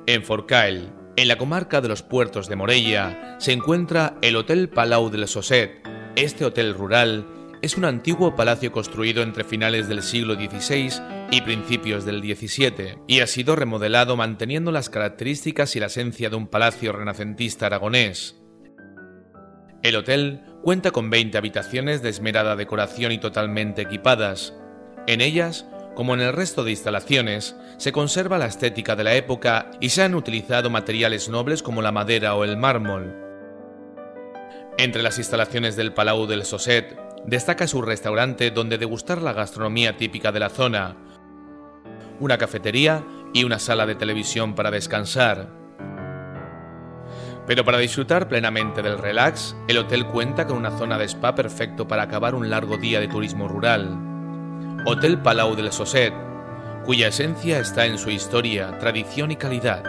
En Forcall, en la comarca de los Puertos de Morella, se encuentra el Hotel Palau del Sosset. Este hotel rural es un antiguo palacio construido entre finales del siglo XVI y principios del XVII, y ha sido remodelado manteniendo las características y la esencia de un palacio renacentista aragonés. El hotel cuenta con 20 habitaciones de esmerada decoración y totalmente equipadas. En ellas, como en el resto de instalaciones, se conserva la estética de la época y se han utilizado materiales nobles como la madera o el mármol. Entre las instalaciones del Palau del Sosset, destaca su restaurante donde degustar la gastronomía típica de la zona, una cafetería y una sala de televisión para descansar. Pero para disfrutar plenamente del relax, el hotel cuenta con una zona de spa perfecto para acabar un largo día de turismo rural. Hotel Palau del Sosset, cuya esencia está en su historia, tradición y calidad.